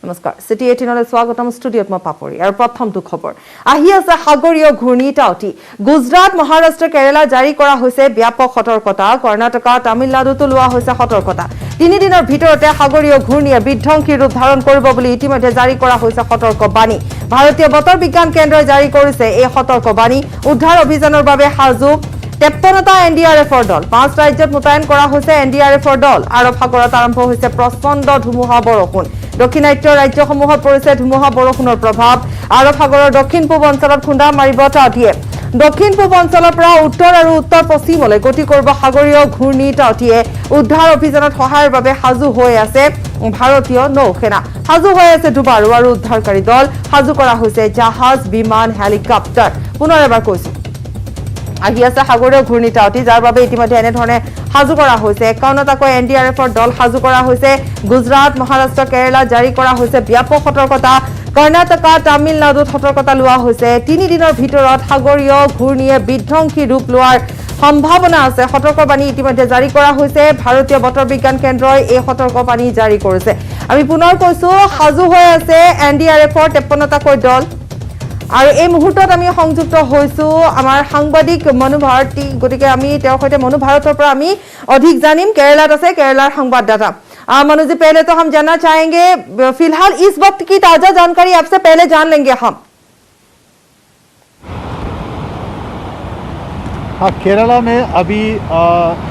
নমস্কাৰ সিটি 18লৈ স্বাগতম ষ্টুডিঅত মই পাপৰি আৰু প্ৰথমটো খবৰ আহি আছে সাগৰীয় ঘূৰ্ণী টাউটি গুজৰাট মহাৰাষ্ট্ৰ কেৰালা জাৰি কৰা হৈছে ব্যাপক সতৰ্কতা কৰ্ণাটক তামিলনাডুতো লোৱা হৈছে সতৰ্কতা 3 দিনৰ ভিতৰতে সাগৰীয় ঘূৰ্ণীয়ে বিধ্বংসী ৰূপ ধাৰণ কৰিব বুলি ইতিমধ্যে জাৰি কৰা হৈছে সতৰ্কবাণী ভাৰতীয় বতৰ বিজ্ঞান কেন্দ্ৰই জাৰি কৰিছে এই সতৰ্কবাণী উদ্ধাৰ অভিযানৰ বাবে সাজু 53টা এনডিআৰএফৰ দল 5 ৰাজ্যত মুতায়ন কৰা হৈছে এনডিআৰএফৰ দল আৰৱ সাগৰত আৰম্ভ হৈছে প্ৰচণ্ড ধুমুহা বৰষুণ দক্ষিণাত্য ৰাজ্যসমূহত পৰিছে ধুমুহা বৰষুণৰ প্ৰভাৱ আৰৱ সাগৰৰ দক্ষিণ পূব অঞ্চলত খুন্দা মাৰিব টাউটিয়ে দক্ষিণ পূব অঞ্চলৰ পৰা উত্তৰ আৰু উত্তৰ পশ্চিমলৈ গতি কৰিব সাগৰীয় ঘূৰ্ণী টাউটিয়ে উদ্ধাৰ অভিযানত সহায়ৰ বাবে সাজু হৈ আছে ভাৰতীয় নৌসেনা সাজু হৈ আছে ডুবাৰু আৰু উদ্ধাৰকাৰী দল সাজু কৰা হৈছে জাহাজ বিমান হেলিকপ্টাৰ পুনৰ এবাৰ কৈছো আহি আছে সাগৰীয় ঘূৰ্ণী টাউটি যাৰ বাবে ইতিমধ্যে এনেধৰণে সাজু কৰা হৈছে 51টাকৈ এনডিআৰএফৰ দল সাজু কৰা হৈছে গুজৰাট মহাৰাষ্ট্ৰ কেৰালা জাৰি কৰা হৈছে ব্যাপক সতৰ্কতা কৰ্ণাটক তামিলনাডুত সতৰ্কতা লোৱা হৈছে 3 দিনৰ ভিতৰত সাগৰীয় ঘূৰ্ণীয়ে বিধ্বংসী ৰূপ লোৱাৰ সম্ভাৱনা আছে সতৰ্কবাণী ইতিমধ্যে জাৰি কৰা হৈছে ভাৰতীয় বতৰ বিজ্ঞান কেন্দ্ৰই এই সতৰ্কবাণী জাৰি কৰিছে আমি পুনৰ কৈছো সাজু হৈ আছে এনডিআৰএফৰ 53টাকৈ দল আৰু এই মুহূৰ্তত আমি সংযুক্ত হৈছো আমাৰ সাংবাদিক মনু ভাৰতী গতিকে আমি তেওঁৰ সৈতে মনু ভাৰতৰ পৰা আমি অধিক জানিম কেৰালাত আছে কেৰালাৰ সংবাদদাতা मनु जी पहले तो हम जानना चाहेंगे फिलहाल इस वक्त की ताजा जानकारी आपसे पहले जान लेंगे हम हाँ केरला में अभी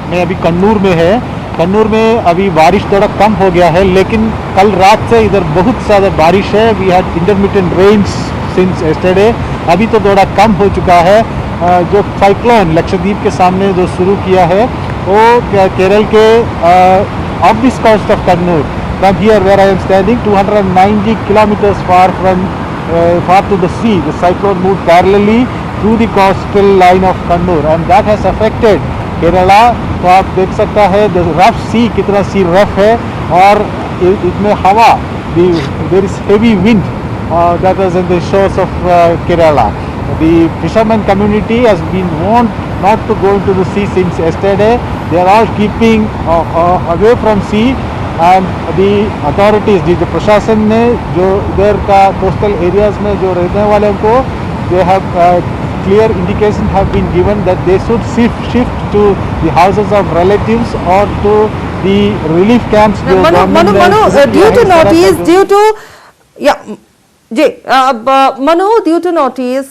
मैं अभी कन्नूर में है कन्नूर में अभी बारिश थोड़ा कम हो गया है लेकिन कल रात से इधर बहुत ज़्यादा बारिश है we had intermittent rains since yesterday अभी तो थोड़ा कम हो चुका है जो साइक्लोन लक्षद्वीप के सामने जो शुरू किया है वो केरल के off this coast of Kannur from here where I am standing 290 kilometers far to the sea the cyclone moved parallelly through the coastal line of Kannur and that has affected Kerala तो आप देख सकता है the rough sea कितना sea rough है और इसमें हवा there is heavy wind that was in the shores of Kerala the fishermen community has been warned not to go into the sea since yesterday they are all keeping away from sea and the authorities the प्रशासन ने जो इधर का coastal areas में जो रहने वाले को they have clear indication have been given that they should shift to the houses of relatives or to the relief camps Manu due to notice due to Manu, due to notice,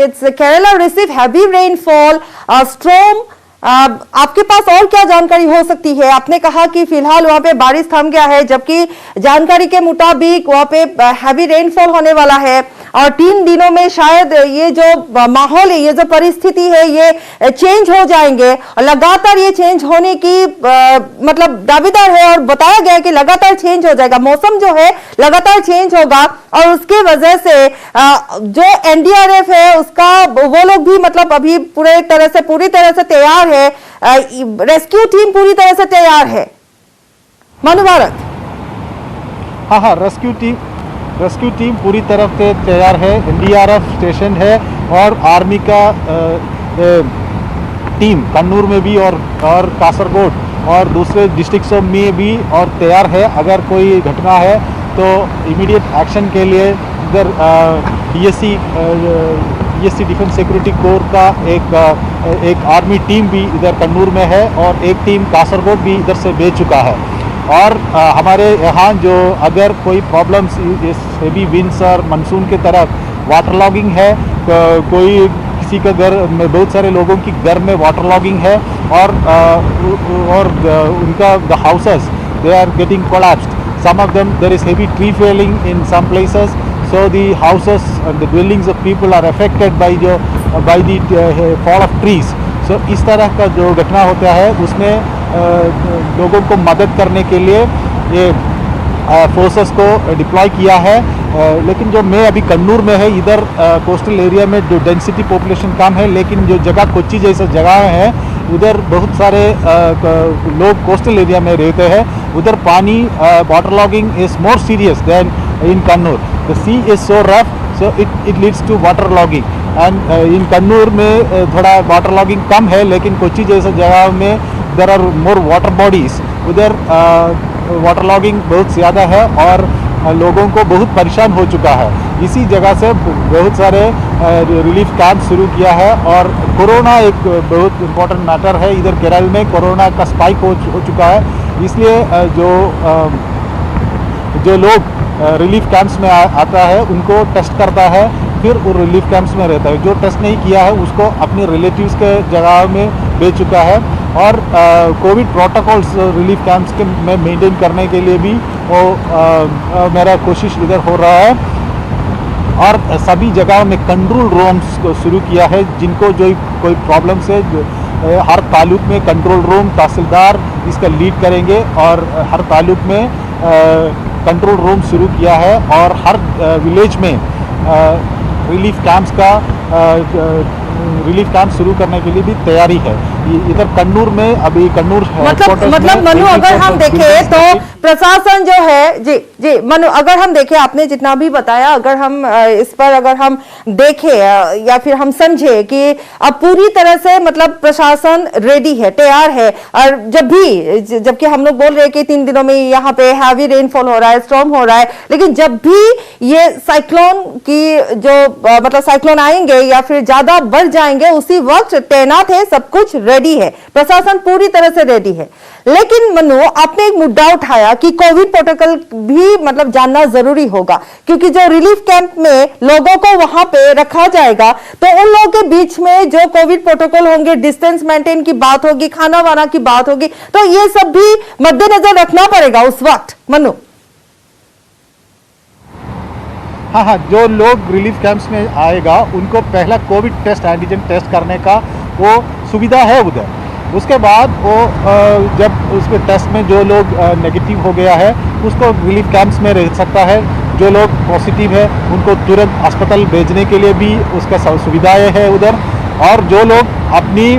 it's Kerala received heavy rainfall, storm. आपके पास और क्या जानकारी हो सकती है आपने कहा कि फिलहाल वहाँ पे बारिश थम गया है जबकि जानकारी के मुताबिक वहाँ पे हैवी रेनफॉल होने वाला है और 3 दिनों में शायद ये जो माहौल है ये जो परिस्थिति है ये चेंज हो जाएंगे और लगातार ये चेंज होने की मतलब दावेदार है और बताया गया है कि लगातार चेंज हो जाएगा मौसम जो है लगातार चेंज होगा और उसके वजह से जो एनडीआरएफ है उसका वो लोग भी मतलब अभी पूरी तरह से तैयार है रेस्क्यू टीम पूरी तरह से तैयार है मनु भारत हाँ रेस्क्यू टीम पूरी तरह से तैयार है एनडीआरएफ स्टेशन है और आर्मी का टीम कन्नूर में भी और कासरगोड और दूसरे डिस्ट्रिक्ट्सों में भी और तैयार है अगर कोई घटना है तो इमीडिएट एक्शन के लिए इधर डीएससी डिफेंस सिक्योरिटी कोर का एक आर्मी टीम भी इधर कन्नूर में है और एक टीम कासरगोड भी इधर से भेज चुका है और हमारे यहाँ जो अगर कोई प्रॉब्लम्स इस हेवी विंड्स और मानसून के तरफ वाटर लॉगिंग है कोई किसी का घर में बहुत सारे लोगों की घर में वाटर लॉगिंग है और उनका the houses they are getting collapsed some of them there is heavy tree felling in some places so the houses and the dwellings of people are affected by the fall of trees so इस तरह का जो घटना होता है उसमें लोगों को मदद करने के लिए ये फोर्सेस को डिप्लॉय किया है लेकिन जो मैं अभी कन्नूर में है इधर कोस्टल एरिया में जो डेंसिटी पॉपुलेशन कम है लेकिन जो जगह कोच्चि जैसा जगह है उधर बहुत सारे लोग कोस्टल एरिया में रहते हैं उधर पानी water logging is more serious than in Kannur the sea is so rough so it leads to water logging and in Kannur में थोड़ा वाटर लॉगिंग कम है लेकिन कोच्चि जैसा जगह में there are more water bodies उधर वाटर लॉगिंग बहुत ज़्यादा है और लोगों को बहुत परेशान हो चुका है। इसी जगह से बहुत सारे रिलीफ कैंप शुरू किया है और कोरोना एक बहुत इम्पोर्टेंट मैटर है। इधर केरल में कोरोना का स्पाइक हो चुका है, इसलिए जो लोग रिलीफ कैंप्स में आता है उनको टेस्ट करता है, फिर वो रिलीफ कैंप्स में रहता है। जो टेस्ट नहीं किया है उसको अपने रिलेटिव्स के जगह में भेज चुका है। और कोविड प्रोटोकॉल्स रिलीफ कैंप्स के में मेंटेन करने के लिए भी वो मेरा कोशिश इधर हो रहा है। और सभी जगहों में कंट्रोल रूम्स को शुरू किया है, जिनको जो कोई प्रॉब्लम्स है हर तालुक में कंट्रोल रूम तहसीलदार इसका लीड करेंगे और हर तालुक में कंट्रोल रूम शुरू किया है। और हर विलेज में रिलीफ कैंप शुरू करने के लिए भी तैयारी है। इधर कन्नूर में अभी कन्नूर मतलब मनु अगर हम देखें तो प्रशासन जो है जी जी मनु अगर हम देखें आपने जितना भी बताया, अगर हम इस पर अगर हम देखें या फिर हम समझे कि अब पूरी तरह से मतलब प्रशासन रेडी है, तैयार है। और जबकि हम लोग बोल रहे हैं कि 3 दिनों में यहाँ पे हैवी रेनफॉल हो रहा है, स्टॉर्म हो रहा है, लेकिन जब भी ये साइक्लोन की जो मतलब साइक्लोन आएंगे या फिर ज्यादा बढ़ जाएंगे उसी वक्त तैनात है, सब कुछ रेडी है, प्रशासन पूरी तरह से रेडी है। लेकिन मनु आपने एक मुद्दा उठाया कि कोविड प्रोटोकॉल भी मतलब जानना जरूरी होगा, क्योंकि जो रिलीफ कैंप में लोगों को वहां पे रखा जाएगा तो उन लोगों के बीच में जो कोविड प्रोटोकॉल होंगे, डिस्टेंस मेंटेन की बात होगी, खाना वाना की बात होगी, तो ये सब भी मद्देनजर रखना पड़ेगा उस वक्त मनु। हाँ, जो लोग रिलीफ कैंप्स में आएगा उनको पहला कोविड टेस्ट, एंटीजन टेस्ट करने का वो सुविधा है उधर। उसके बाद वो जब उसमें टेस्ट में जो लोग नेगेटिव हो गया है उसको रिलीफ कैंप्स में रह सकता है। जो लोग पॉजिटिव है उनको तुरंत अस्पताल भेजने के लिए भी उसका सुविधाएं है उधर। और जो लोग अपनी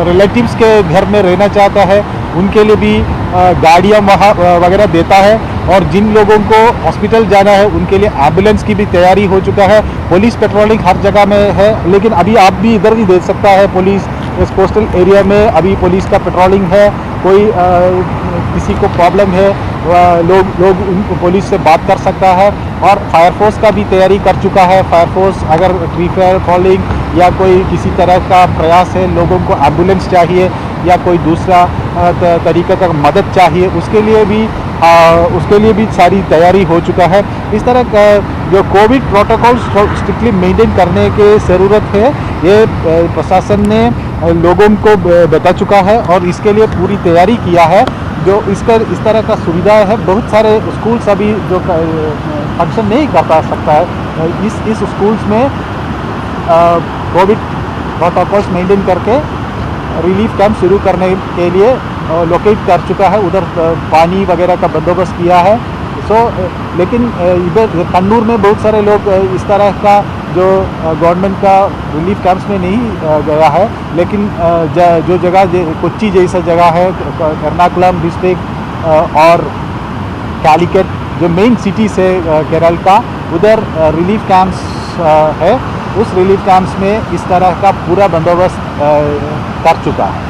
रिलेटिव्स के घर में रहना चाहता है उनके लिए भी गाड़ियाँ वहाँ वगैरह देता है। और जिन लोगों को हॉस्पिटल जाना है उनके लिए एम्बुलेंस की भी तैयारी हो चुका है। पुलिस पेट्रोलिंग हर जगह में है, लेकिन अभी आप भी इधर भी देख सकता है पुलिस इस कोस्टल एरिया में अभी पुलिस का पेट्रोलिंग है। कोई किसी को प्रॉब्लम है लोग उन पुलिस से बात कर सकता है। और फायरफोर्स का भी तैयारी कर चुका है। फायरफोर्स अगर ट्री फायर फॉलिंग या कोई किसी तरह का प्रयास है, लोगों को एम्बुलेंस चाहिए या कोई दूसरा तरीके का मदद चाहिए, उसके लिए भी सारी तैयारी हो चुका है। इस तरह का जो कोविड प्रोटोकॉल स्ट्रिक्टली मेंटेन करने की ज़रूरत है, ये प्रशासन ने लोगों को बता चुका है और इसके लिए पूरी तैयारी किया है। जो इस तरह का सुविधा है, बहुत सारे स्कूल्स अभी जो फंक्शन नहीं कर सकता है, इस स्कूल्स में कोविड प्रोटोकॉल्स मेंटेन करके रिलीफ कैंप शुरू करने के लिए लोकेट कर चुका है। उधर पानी वगैरह का बंदोबस्त किया है। लेकिन इधर कन्नूर में बहुत सारे लोग इस तरह का जो गवर्नमेंट का रिलीफ कैंप्स में नहीं गया है, लेकिन जो जगह कोच्चि जैसा जगह है, एर्नाकुलम डिस्ट्रिक्ट और कैलिकट जो मेन सिटीज है केरल का, उधर रिलीफ कैंप्स है। उस रिलीफ कैंप्स में इस तरह का पूरा बंदोबस्त कर चुका है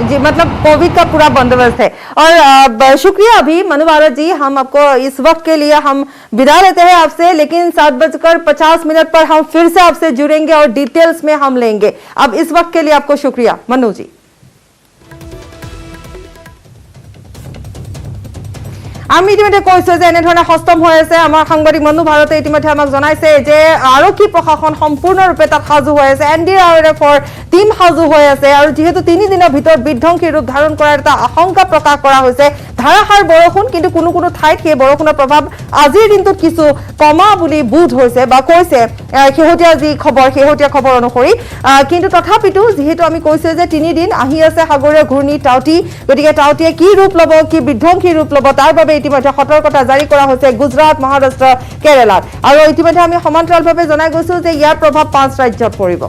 जी, मतलब कोविड का पूरा बंदोबस्त है। और शुक्रिया अभी मनु भारत जी, हम आपको इस वक्त के लिए हम विदा लेते हैं आपसे, लेकिन 7:50 पर हम फिर से आपसे जुड़ेंगे और डिटेल्स में हम लेंगे। अब इस वक्त के लिए आपको शुक्रिया मनु जी। আমি ইতিমধ্যে কৈছো যে এনেধৰণে হস্তম হৈ আছে। আমাৰ সাংবাদিক মনু ভাৰতে ইতিমধ্যে আমাক জনাইছে যে আৰক্ষী প্ৰশাসন সম্পূৰ্ণৰূপে তাত সাজু হৈ আছে, NDRFৰ টিম সাজু হৈ আছে। আৰু যেহেতু 3 দিনৰ ভিতৰত বিধ্বংসী ৰূপ ধাৰণ কৰাৰ এটা আশংকা প্ৰকাশ কৰা হৈছে, ধাৰাসাৰ বৰষুণ, কিন্তু কোনো ঠাইত সেই বৰষুণৰ প্ৰভাৱ আজিৰ দিনটোত কিছু কমা বুলি বোধ হৈছে বা কৈছে শেহতীয়া খবৰ অনুসৰি। কিন্তু তথাপিতো যিহেতু আমি কৈছো যে 3 দিন আহি আছে সাগৰীয় ঘূৰ্ণী টাউটি, গতিকে টাউটিয়ে কি ৰূপ ল'ব, কি বিধ্বংসী ৰূপ ল'ব, তাৰ বাবে ইতিমধ্যে সতৰ্কতা জাৰি কৰা হৈছে গুজৰাট, মহাৰাষ্ট্ৰ, কেৰালাত। আৰু ইতিমধ্যে আমি সমান্তৰালভাৱে জনাই গৈছো যে ইয়াৰ প্ৰভাৱ 5 ৰাজ্যত পৰিব।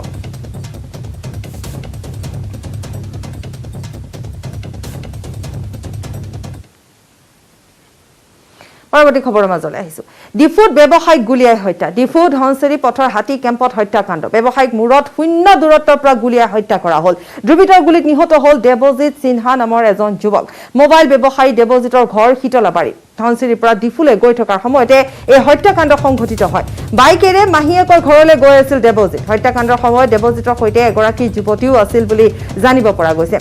পৰৱৰ্তী খবৰৰ মাজলৈ আহিছো ডিফুত ব্যৱসায়িক গুলিয়াই হত্যা ডিফু ধনচিৰি পথৰ হাতী কেম্পত হত্যাকাণ্ড ব্যৱসায়িক মূৰত শূন্য দূৰত্বৰ পৰা গুলিয়াই হত্যা কৰা হ'ল দ্ৰুবিতৰ গুলিত নিহত হ'ল দেৱজিৎ সিনহা নামৰ এজন যুৱক মোবাইল ব্যৱসায়ী দেৱজিতৰ ঘৰ শীতলাবাৰী ধনচিৰিৰ পৰা ডিফুলৈ গৈ থকাৰ সময়তে এই হত্যাকাণ্ড সংঘটিত হয় বাইকেৰে মাহীয়েকৰ ঘৰলৈ গৈ আছিল দেৱজিৎ হত্যাকাণ্ডৰ সময়ত দেৱজিতৰ সৈতে এগৰাকী যুৱতীও আছিল বুলি জানিব পৰা গৈছে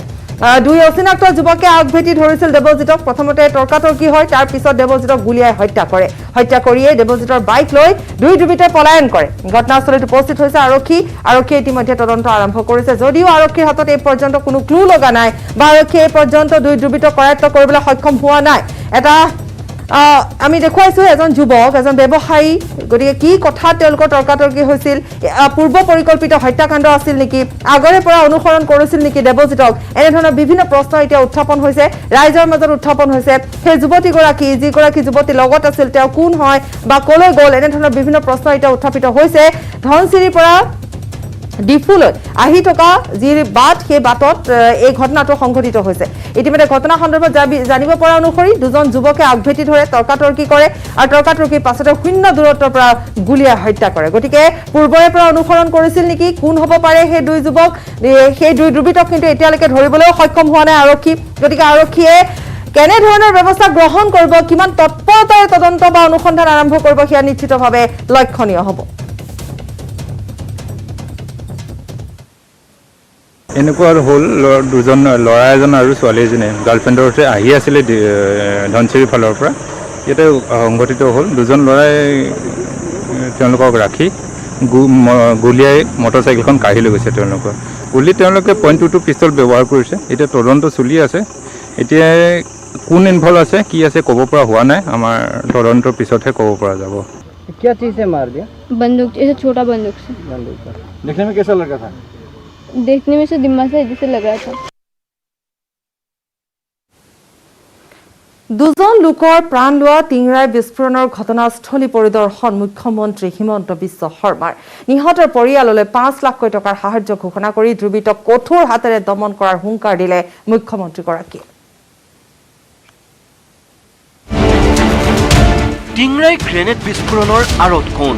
দুই অচিনাক্ত যুৱকে আগভেটি ধৰিছিল দেৱজিতক প্ৰথমতে তৰ্কাতৰ্কি হয় তাৰ পিছত দেৱজিতক গুলিয়াই হত্যা কৰে হত্যা কৰিয়ে দেৱজিতৰ বাইক লৈ দুই দুৰ্বৃত্তই পলায়ন কৰে ঘটনাস্থলীত উপস্থিত হৈছে আৰক্ষীয়ে ইতিমধ্যে তদন্ত আৰম্ভ কৰিছে যদিও আৰক্ষীৰ হাতত এই পৰ্যন্ত কোনো ক্লু লগা নাই বা আৰক্ষীয়ে এই পৰ্যন্ত দুই দুৰ্বৃত্তক কৰায়ত্ব কৰিবলৈ সক্ষম হোৱা নাই এটা আমি দেখুৱাইছো এজন যুৱক এজন ব্যৱসায়ী গতিকে কি কথা তেওঁলোকৰ তৰ্কাতৰ্কি হৈছিল পূৰ্ব পৰিকল্পিত হত্যাকাণ্ড আছিল নেকি আগৰে পৰা অনুসৰণ কৰিছিল নেকি দেৱজিতক এনেধৰণৰ বিভিন্ন প্ৰশ্ন এতিয়া উত্থাপন হৈছে ৰাইজৰ মাজত উত্থাপন হৈছে সেই যুৱতীগৰাকী যিগৰাকী যুৱতী লগত আছিল তেওঁ কোন হয় বা কলৈ গ'ল এনেধৰণৰ বিভিন্ন প্ৰশ্ন এতিয়া উত্থাপিত হৈছে ধনচিৰিৰ পৰা ডিফুলৈ আহি থকা যি বাট সেই বাটত এই ঘটনাটো সংঘটিত হৈছে ইতিমধ্যে ঘটনা সন্দৰ্ভত জানিব পৰা অনুসৰি দুজন যুৱকে আগভেটি ধৰে তৰ্কাতৰ্কি কৰে আৰু তৰ্কাতৰ্কিৰ পাছতে শূন্য দূৰত্বৰ পৰা গুলিয়াই হত্যা কৰে গতিকে পূৰ্বৰে পৰা অনুসৰণ কৰিছিল নেকি কোন হ'ব পাৰে সেই দুই যুৱক সেই দুই দুৰ্বৃত্তক কিন্তু এতিয়ালৈকে ধৰিবলৈও সক্ষম হোৱা নাই আৰক্ষী গতিকে আৰক্ষীয়ে কেনেধৰণৰ ব্যৱস্থা গ্ৰহণ কৰিব কিমান তৎপৰতাৰে তদন্ত বা অনুসন্ধান আৰম্ভ কৰিব সেয়া নিশ্চিতভাৱে লক্ষণীয় হ'ব এনেকুৱা হ'ল দুজন ল'ৰা এজন আৰু ছোৱালী এজনী গাৰ্লফ্ৰেণ্ডৰ সৈতে আহি আছিলে ধনচিৰিৰ ফালৰ পৰা ইয়াতে সংঘটিত হ'ল দুজন ল'ৰাই তেওঁলোকক ৰাখি গুলিয়াই মটৰচাইকেলখন কাঢ়ি লৈ গৈছে তেওঁলোকৰ তেওঁলোকে .22 পিষ্টল ব্যৱহাৰ কৰিছে এতিয়া তদন্ত চলি আছে এতিয়া কোন ইনভলভ আছে কি আছে ক'ব পৰা হোৱা নাই আমাৰ তদন্তৰ পিছতহে ক'ব পৰা যাব क्या चीज़ से मार दिया बंदूक ऐसे छोटा बंदूक से बंदूक का देखने में कैसा लगा था देखने में से दिम्मा से जैसे लग रहा था দুজন লোকৰ প্ৰাণ লোৱা টিংৰাই বিস্ফোৰণৰ ঘটনাস্থলী পৰিদৰ্শন মুখ্যমন্ত্ৰী হিমন্ত বিশ্ব শৰ্মাৰ নিহতৰ পৰিয়াললৈ 5 লাখ টকাৰ সাহায্য ঘোষণা কৰি দ্ৰুবিতক কঠোৰ হাতেৰে দমন কৰাৰ হুংকাৰ দিলে মুখ্যমন্ত্ৰীগৰাকীয়ে টিংৰাই গ্ৰেনেড বিস্ফোৰণৰ আঁৰত কোন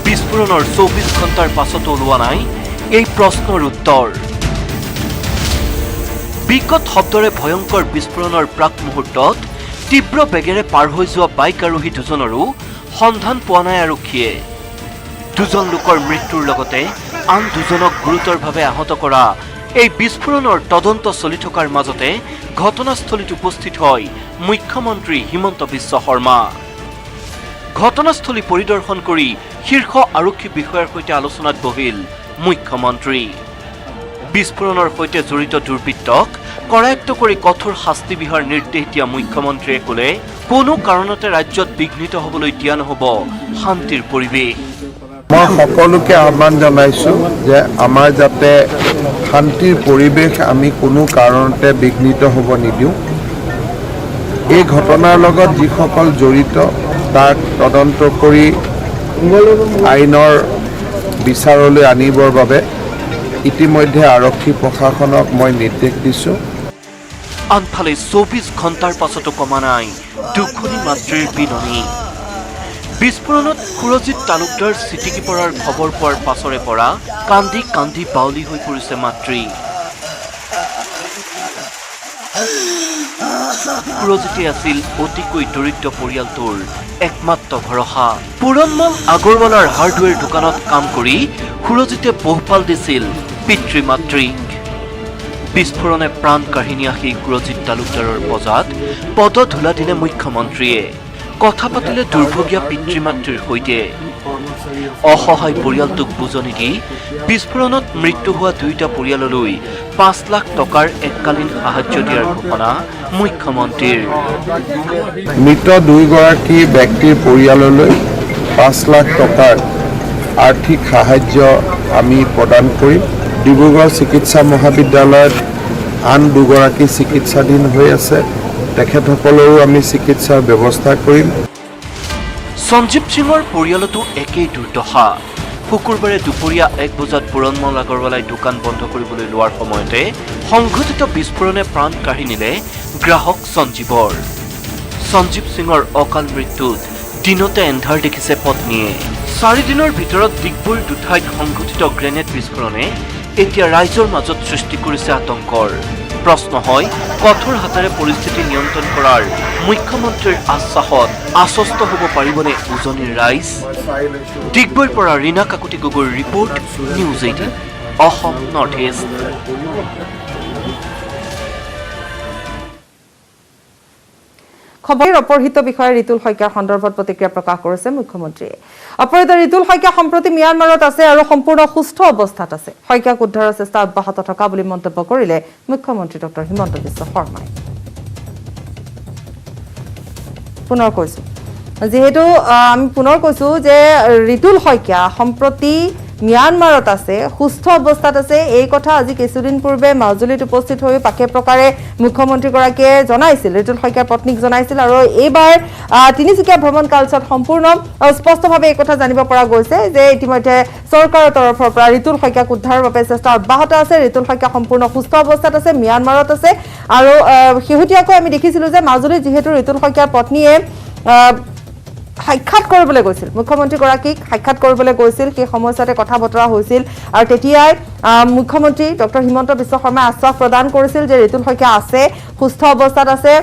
বিস্ফোৰণৰ 24 ঘণ্টাৰ পাছতো ওলোৱা নাই এই প্ৰশ্নৰ উত্তৰ বিকট শব্দৰে ভয়ংকৰ বিস্ফোৰণৰ প্ৰাক মুহূৰ্তত তীব্ৰ বেগেৰে পাৰ হৈ যোৱা বাইক আৰোহী দুজনৰো সন্ধান পোৱা নাই আৰক্ষীয়ে দুজন লোকৰ মৃত্যুৰ লগতে আন দুজনক গুৰুতৰভাৱে আহত কৰা এই বিস্ফোৰণৰ তদন্ত চলি থকাৰ মাজতে ঘটনাস্থলীত উপস্থিত হয় মুখ্যমন্ত্ৰী হিমন্ত বিশ্ব শৰ্মা ঘটনাস্থলী পৰিদৰ্শন কৰি শীৰ্ষ আৰক্ষী বিষয়াৰ সৈতে আলোচনাত বহিল মুখ্যমন্ত্ৰী বিস্ফোৰণৰ সৈতে জড়িত দুৰ্বৃত্তক কৰায়ত্ব কৰি কঠোৰ শাস্তি বিহাৰ নিৰ্দেশ দিয়া মুখ্যমন্ত্ৰীয়ে ক'লে কোনো কাৰণতে ৰাজ্যত বিঘ্নিত হ'বলৈ দিয়া নহ'ব শান্তিৰ পৰিৱেশ মই সকলোকে আহ্বান জনাইছোঁ যে আমাৰ যাতে শান্তিৰ পৰিৱেশ আমি কোনো কাৰণতে বিঘ্নিত হ'ব নিদিওঁ এই ঘটনাৰ লগত যিসকল জড়িত তাক তদন্ত কৰি আইনৰ বিচাৰলৈ আনিবৰ বাবে ইতিমধ্যে আৰক্ষী প্ৰশাসনক মই নিৰ্দেশ দিছোঁ আনফালে 24 ঘণ্টাৰ পাছতো কমা নাই দুখনি মাতৃৰ বিননি বিস্ফোৰণত সুৰজিৎ তালুকদাৰ চিটিকি পৰাৰ খবৰ পোৱাৰ পাছৰে পৰা কান্দি কান্দি বাউলি হৈ পৰিছে মাতৃ সুৰজিতে আছিল অতিকৈ দৰিদ্ৰ পৰিয়ালটোৰ একমাত্ৰ ভৰসা পুৰণমল আগৰৱালাৰ হাৰ্ডৱেৰ দোকানত কাম কৰি সুৰজিতে পোহপাল দিছিল পিতৃ মাতৃক বিস্ফোৰণে প্ৰাণ কাঢ়ি নিয়া সেই সুৰজিৎ তালুকদাৰৰ বজাত পদধূলা দিলে মুখ্যমন্ত্ৰীয়ে কথা পাতিলে দুৰ্ভগীয়া পিতৃ মাতৃৰ সৈতে অসহায় পৰিয়ালটোক বুজনি দি বিস্ফোৰণত মৃত্যু হোৱা দুয়োটা পৰিয়াললৈ 5 লাখ টকাৰ এককালীন সাহায্য দিয়াৰ ঘোষণা মুখ্যমন্ত্ৰীৰ মৃত দুয়োগৰাকী ব্যক্তিৰ পৰিয়াললৈ 5 লাখ টকাৰ আৰ্থিক সাহায্য আমি প্ৰদান কৰিম ডিব্ৰুগড় চিকিৎসা মহাবিদ্যালয়ত আন দুগৰাকী চিকিৎসাধীন হৈ আছে তেখেতসকলৰো আমি চিকিৎসাৰ ব্যৱস্থা কৰিম সঞ্জীৱ সিঙৰ পৰিয়ালতো একেই দুৰ্দশা শুকুৰবাৰে দুপৰীয়া 1 বজাত পুৰণমল আগৰৱালাই দোকান বন্ধ কৰিবলৈ লোৱাৰ সময়তে সংঘটিত বিস্ফোৰণে প্ৰাণ কাঢ়ি নিলে গ্ৰাহক সঞ্জীৱৰ সঞ্জীৱ সিঙৰ অকাল মৃত্যুত দিনতে এন্ধাৰ দেখিছে পত্নীয়ে। 4 দিনৰ ভিতৰত ডিগবৈৰ দুঠাইত সংঘটিত গ্ৰেনেড বিস্ফোৰণে এতিয়া ৰাইজৰ মাজত সৃষ্টি কৰিছে আতংকৰ। প্ৰশ্ন হয়, কঠোৰ হাতেৰে পৰিস্থিতি নিয়ন্ত্ৰণ কৰাৰ মুখ্যমন্ত্ৰীৰ আশ্বাসত আশ্বস্ত হ'ব পাৰিবনে উজনিৰ ৰাইজ? ডিগবৈৰ পৰা ৰীনা কাকতি গগৈৰ report, news 18 Assam north east. খবৰৰ অপহৃত বিষয়া ৰিতুল শইকীয়াৰ সন্দৰ্ভত প্ৰতিক্ৰিয়া প্ৰকাশ কৰিছে মুখ্যমন্ত্ৰীয়ে। অপহৃত ৰিতুল শইকীয়া সম্প্ৰতি ম্যানমাৰত আছে আৰু সম্পূৰ্ণ সুস্থ অৱস্থাত আছে। শইকীয়াক উদ্ধাৰৰ চেষ্টা অব্যাহত থকা বুলি মন্তব্য কৰিলে মুখ্যমন্ত্ৰী ডক্টৰ হিমন্ত বিশ্ব শৰ্মাই। পুনৰ কৈছো, যিহেতু আমি পুনৰ কৈছো যে ৰিতুল শইকীয়া সম্প্ৰতি ম্যানমাৰত আছে, সুস্থ অৱস্থাত আছে। এই কথা আজি কিছুদিন পূৰ্বে মাজুলীত উপস্থিত হৈ পাকে প্ৰকাৰে মুখ্যমন্ত্ৰীগৰাকীয়ে জনাইছিল, ৰিতুল শইকীয়াৰ পত্নীক জনাইছিল। আৰু এইবাৰ তিনিচুকীয়া ভ্ৰমণ কালছোৱাত সম্পূৰ্ণ স্পষ্টভাৱে এই কথা জানিব পৰা গৈছে যে ইতিমধ্যে চৰকাৰৰ তৰফৰ পৰা ৰিতুল শইকীয়াক উদ্ধাৰৰ বাবে চেষ্টা অব্যাহত আছে। ৰিতুল শইকীয়া সম্পূৰ্ণ সুস্থ অৱস্থাত আছে, ম্যানমাৰত আছে। আৰু শেহতীয়াকৈ আমি দেখিছিলো যে মাজুলীত যিহেতু ৰিতুল শইকীয়াৰ পত্নীয়ে সাক্ষাৎ কৰিবলৈ গৈছিল, মুখ্যমন্ত্ৰীগৰাকীক সাক্ষাৎ কৰিবলৈ গৈছিল, সেই সময়ছোৱাতে কথা বতৰা হৈছিল। আৰু তেতিয়াই মুখ্যমন্ত্ৰী ডক্টৰ হিমন্ত বিশ্ব শৰ্মাই আশ্বাস প্ৰদান কৰিছিল যে ৰিতুল শইকীয়া আছে, সুস্থ অৱস্থাত আছে,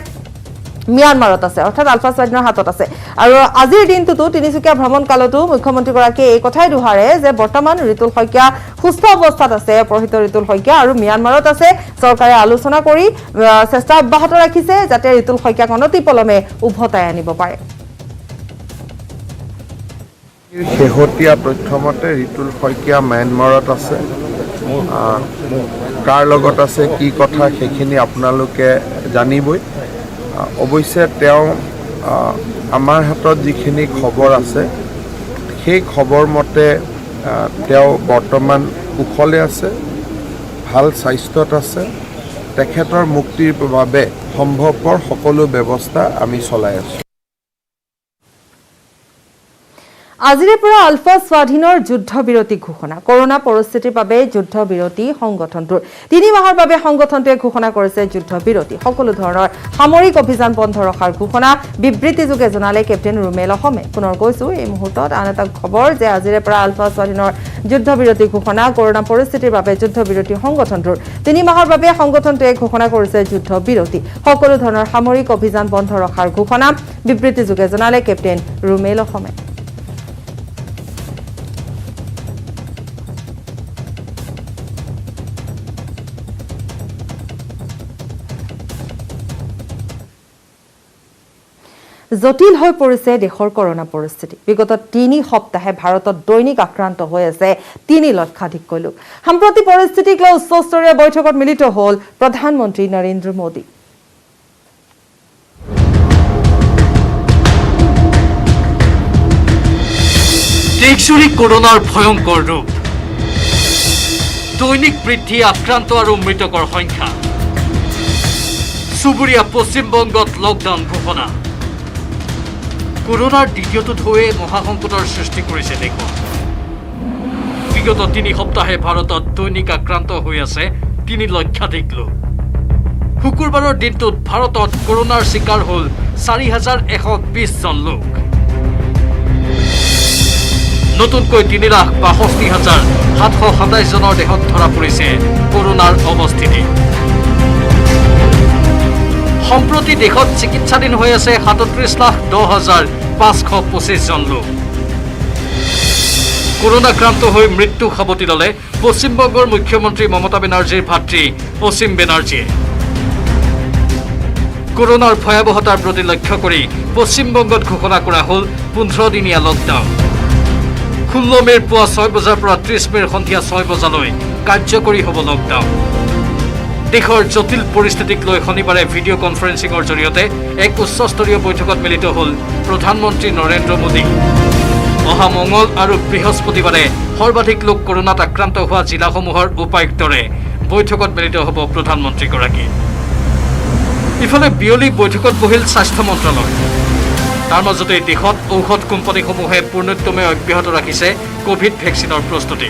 ম্যানমাৰত আছে, অৰ্থাৎ আলফা স্বাধীনৰ হাতত আছে। আৰু আজিৰ দিনটোতো তিনিচুকীয়া ভ্ৰমণ কালতো মুখ্যমন্ত্ৰীগৰাকীয়ে এই কথাই দোহাৰে যে বৰ্তমান ৰিতুল শইকীয়া সুস্থ অৱস্থাত আছে, অপহৃত ৰিতুল শইকীয়া আৰু ম্যানমাৰত আছে। চৰকাৰে আলোচনা কৰি চেষ্টা অব্যাহত ৰাখিছে যাতে ৰিতুল শইকীয়াক অনতিপলমে উভতাই আনিব পাৰে। শেহতীয়া তথ্যমতে ৰিতুল শইকীয়া ম্যানমাৰত আছে। কাৰ লগত আছে, কি কথা, সেইখিনি আপোনালোকে জানিবই। অৱশ্যে তেওঁ আমাৰ হাতত যিখিনি খবৰ আছে সেই খবৰ মতে তেওঁ বৰ্তমান কুশলে আছে, ভাল স্বাস্থ্যত আছে। তেখেতৰ মুক্তিৰ বাবে সম্ভৱপৰ সকলো ব্যৱস্থা আমি চলাই আছোঁ। আজিৰে পৰা আলফা স্বাধীনৰ যুদ্ধবিৰতি ঘোষণা। কৰোনা পৰিস্থিতিৰ বাবে যুদ্ধবিৰতি সংগঠনটোৰ 3 মাহৰ বাবে সংগঠনটোৱে ঘোষণা কৰিছে যুদ্ধবিৰতি। সকলো ধৰণৰ সামৰিক অভিযান বন্ধ ৰখাৰ ঘোষণা বিবৃতিযোগে জনালে কেপ্টেইন ৰুমেল অসমে। পুনৰ কৈছো, এই মুহূৰ্তত আন এটা খবৰ যে আজিৰে পৰা আলফা স্বাধীনৰ যুদ্ধবিৰতি ঘোষণা। কৰোনা পৰিস্থিতিৰ বাবে যুদ্ধবিৰতি সংগঠনটোৰ 3 মাহৰ বাবে সংগঠনটোৱে ঘোষণা কৰিছে যুদ্ধবিৰতি। সকলো ধৰণৰ সামৰিক অভিযান বন্ধ ৰখাৰ ঘোষণা বিবৃতিযোগে জনালে কেপ্টেইন ৰুমেল অসমে। জটিল হৈ পৰিছে দেশৰ কৰোনা পৰিস্থিতি। বিগত 3 সপ্তাহে ভাৰতত দৈনিক আক্ৰান্ত হৈ আছে 3 লক্ষাধিককৈ লোক। সাম্প্ৰতিক পৰিস্থিতিক লৈ উচ্চস্তৰীয় বৈঠকত মিলিত হ'ল প্ৰধানমন্ত্ৰী নৰেন্দ্ৰ মোদী। দেশজুৰি কৰোনাৰ ভয়ংকৰ ৰূপ, দৈনিক বৃদ্ধি আক্ৰান্ত আৰু মৃতকৰ সংখ্যা। চুবুৰীয়া পশ্চিমবংগত লকডাউন ঘোষণা। কৰোনাৰ দ্বিতীয়টো ঢৌৱে মহাসংকটৰ সৃষ্টি কৰিছে দেশত। বিগত 3 সপ্তাহে ভাৰতত দৈনিক আক্ৰান্ত হৈ আছে 3 লক্ষাধিক লোক। শুকুৰবাৰৰ দিনটোত ভাৰতত কৰোনাৰ চিকাৰ হ'ল 4120 জন লোক। নতুনকৈ 3,62,727 জনৰ দেহত ধৰা পৰিছে কৰোনাৰ অৱস্থিতি। সম্প্ৰতি দেশত চিকিৎসাধীন হৈ আছে 37,10,525 জন লোক। কৰোনাক্ৰান্ত হৈ মৃত্যু সাৱটি ল'লে পশ্চিমবংগৰ মুখ্যমন্ত্ৰী মমতা বেনাৰ্জীৰ ভাতৃ অসীম বেনাৰ্জীয়ে। কৰোনাৰ ভয়াৱহতাৰ প্ৰতি লক্ষ্য কৰি পশ্চিমবংগত ঘোষণা কৰা হ'ল 15-দিনীয়া লকডাউন। 16 মে'ৰ পুৱা 6 বজাৰ পৰা 30 মে'ৰ সন্ধিয়া 6 বজালৈ কাৰ্যকৰী হ'ব লকডাউন। দেশৰ জটিল পৰিস্থিতিক লৈ শনিবাৰে ভিডিঅ' কনফাৰেন্সিঙৰ জৰিয়তে এক উচ্চস্তৰীয় বৈঠকত মিলিত হ'ল প্ৰধানমন্ত্ৰী নৰেন্দ্ৰ মোদী। অহা মঙল আৰু বৃহস্পতিবাৰে সৰ্বাধিক লোক কৰোনাত আক্ৰান্ত হোৱা জিলাসমূহৰ উপায়ুক্তৰে বৈঠকত মিলিত হ'ব প্ৰধানমন্ত্ৰীগৰাকী। ইফালে বিয়লি বৈঠকত বহিল স্বাস্থ্য মন্ত্ৰালয়। তাৰ মাজতে দেশত ঔষধ কোম্পানীসমূহে পূৰ্ণোদ্যমে অব্যাহত ৰাখিছে কোভিড ভেকচিনৰ প্ৰস্তুতি।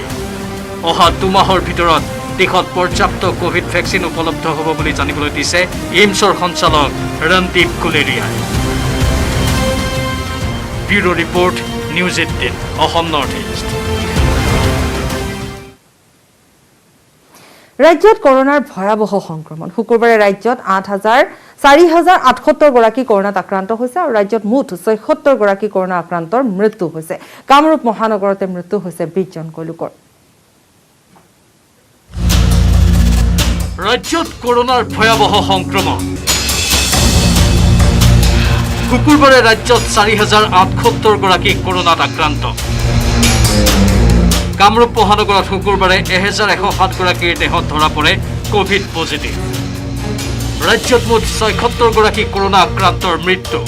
অহা 2 মাহৰ ভিতৰত দেশত পৰ্যাপ্ত কোভিড ভেকচিন উপলব্ধ হ'ব বুলি জানিবলৈ দিছে এইমছৰ সঞ্চালক ৰণদীপ গুলেৰিয়াই। Bureau report news 18 Assam north east. ৰাজ্যত কৰোনাৰ ভয়াৱহ সংক্ৰমণ শুকুৰবাৰে ৰাজ্যত 4,878 গৰাকী কৰোনাত আক্ৰান্ত হৈছে আৰু ৰাজ্যত মুঠ 76 গৰাকী কৰোনা আক্ৰান্তৰ মৃত্যু হৈছে। কামৰূপ মহানগৰতে মৃত্যু হৈছে 20 জনকৈ লোকৰ। ৰাজ্যত কৰোনাৰ ভয়াৱহ সংক্ৰমণ শুকুৰবাৰে ৰাজ্যত 4,878 গৰাকী কৰোনাত আক্ৰান্ত। কামৰূপ মহানগৰত শুকুৰবাৰে 1,107 গৰাকীৰ দেহত ধৰা পৰে কোভিড পজিটিভ। ৰাজ্যত মুঠ 76 গৰাকী কৰোনা আক্ৰান্তৰ মৃত্যু।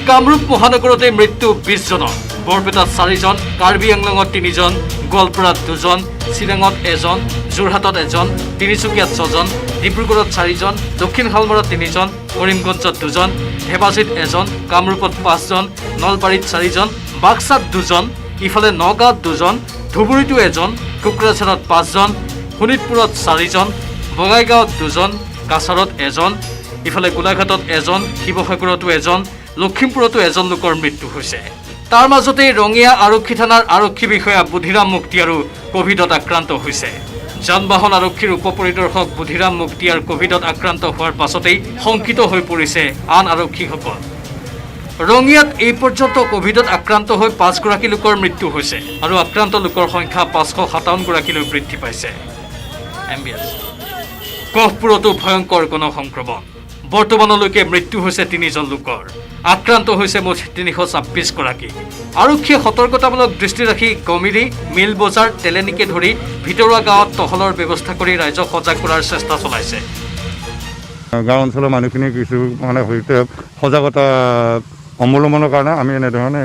কামৰূপ মহানগৰতে মৃত্যু 20 জনৰ। বৰপেটাত 4 জন, কাৰ্বি আংলঙত 3 জন, গোৱালপাৰাত 2 জন, চিৰাঙত 1 জন, যোৰহাটত 1 জন, তিনিচুকীয়াত 6 জন, ডিব্ৰুগড়ত 4 জন, দক্ষিণ শালমৰাত 3 জন, কৰিমগঞ্জত 2 জন, ধেমাজিত 1 জন, কামৰূপত 5 জন, নলবাৰীত 4 জন, বাক্সাত 2 জন, ইফালে নগাঁৱত 2 জন, ধুবুৰীতো 1 জন, কোকৰাঝাৰত 5 জন, শোণিতপুৰত 4 জন, বঙাইগাঁৱত 2 জন, কাছাৰত 1 জন, ইফালে গোলাঘাটত 1 জন, শিৱসাগৰতো 1 জন, লখিমপুৰতো 1 জন লোকৰ মৃত্যু হৈছে। তাৰ মাজতেই ৰঙিয়া আৰক্ষী থানাৰ আৰক্ষী বিষয়া বুধিৰাম মুক্তিয়াৰো কোভিডত আক্ৰান্ত হৈছে। যান বাহন আৰক্ষীৰ উপ পৰিদৰ্শক বুধিৰাম মুক্তিয়াৰ কোভিডত আক্ৰান্ত হোৱাৰ পাছতেই শংকিত হৈ পৰিছে আন আৰক্ষীসকল। ৰঙিয়াত এই পৰ্যন্ত কোভিডত আক্ৰান্ত হৈ 5 গৰাকী লোকৰ মৃত্যু হৈছে আৰু আক্ৰান্ত লোকৰ সংখ্যা 557 গৰাকীলৈ বৃদ্ধি পাইছে। গহপুৰতো ভয়ংকৰ গণসংক্ৰমণ। বৰ্তমানলৈকে মৃত্যু হৈছে 3 জন লোকৰ। আক্ৰান্ত হৈছে মুঠ 326 গৰাকী। আৰক্ষীয়ে সতৰ্কতামূলক দৃষ্টি ৰাখি গমিৰি, মিল বজাৰ, তেলেনিকে ধৰি ভিতৰুৱা গাঁৱত টহলৰ ব্যৱস্থা কৰি ৰাইজক সজাগ কৰাৰ চেষ্টা চলাইছে। গাঁও অঞ্চলৰ মানুহখিনি কিছু মানে সৈতে সজাগতা অৱলম্বনৰ কাৰণে আমি এনেধৰণে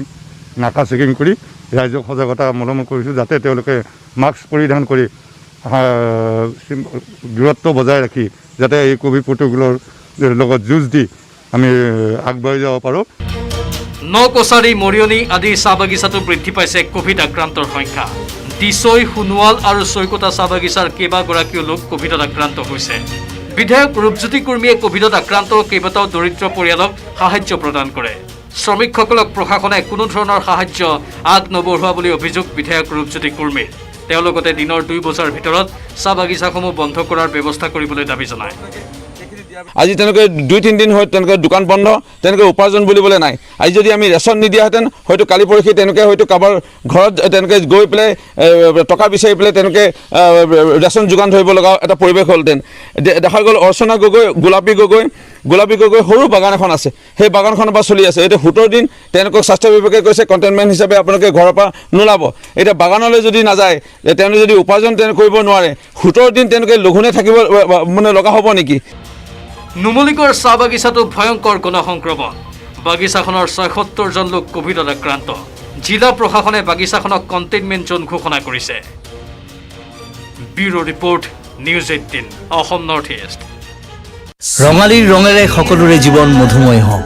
নাকা চেকিং কৰি ৰাইজক সজাগতা অৱলম্বন কৰিছোঁ, যাতে তেওঁলোকে মাস্ক পৰিধান কৰি দূৰত্ব বজাই ৰাখি যাতে এই কোভিড প্ৰট'কলৰ লগত যুঁজ দি আমি আগবাঢ়ি যাব পাৰোঁ। নকছাৰী, মৰিয়নি আদি চাহ বাগিচাতো বৃদ্ধি পাইছে কোভিড আক্ৰান্তৰ সংখ্যা। দিছৈ, সোণোৱাল আৰু চৈকতা চাহ বাগিচাৰ কেইবাগৰাকীও লোক কোভিডত আক্ৰান্ত হৈছে। বিধায়ক ৰূপজ্যোতি কুৰ্মীয়ে কোভিডত আক্ৰান্ত কেইবাটাও দৰিদ্ৰ পৰিয়ালক সাহায্য প্ৰদান কৰে। শ্ৰমিকসকলক প্ৰশাসনে কোনো ধৰণৰ সাহায্য আগ নবঢ়োৱা বুলি অভিযোগ বিধায়ক ৰূপজ্যোতি কুৰ্মীৰ। তেওঁ লগতে দিনৰ 2 বজাৰ ভিতৰত চাহ বাগিচাসমূহ বন্ধ কৰাৰ ব্যৱস্থা কৰিবলৈ দাবী জনায়। আজি তেনেকৈ 2-3 দিন হয় তেনেকৈ দোকান বন্ধ, তেনেকৈ উপাৰ্জন বুলিবলৈ নাই। আজি যদি আমি ৰেচন নিদিয়াহেঁতেন হয়তো কালি পৰহি তেনেকৈ হয়তো কাৰোবাৰ ঘৰত তেনেকৈ গৈ পেলাই টকা বিচাৰি পেলাই তেনেকৈ ৰেচন যোগান ধৰিব লগা এটা পৰিৱেশ হ'লহেঁতেন। দেখা গ'ল অৰ্চনা গগৈ, গোলাপী গগৈ সৰু বাগান এখন আছে, সেই বাগানখনৰ পৰা চলি আছে। এতিয়া 17 দিন তেওঁলোকক স্বাস্থ্য বিভাগে কৈছে কণ্টেইনমেণ্ট হিচাপে আপোনালোকে ঘৰৰ পৰা নোলাব। এতিয়া বাগানলৈ যদি নাযায়, তেওঁলোকে যদি উপাৰ্জন কৰিব নোৱাৰে, 17 দিন তেওঁলোকে লঘোণে থাকিব মানে লগা হ'ব নেকি? নুমলীগড় চাহ বাগিচাতো ভয়ংকৰ গণসংক্ৰমণ। বাগিচাখনৰ 76 জন লোক কোভিডত আক্ৰান্ত। জিলা প্ৰশাসনে বাগিচাখনক কণ্টেইনমেণ্ট জ'ন ঘোষণা কৰিছে। Bureau report news 18 Assam north east. ৰঙালীৰ ৰঙেৰে সকলোৰে জীৱন মধুময় হওক।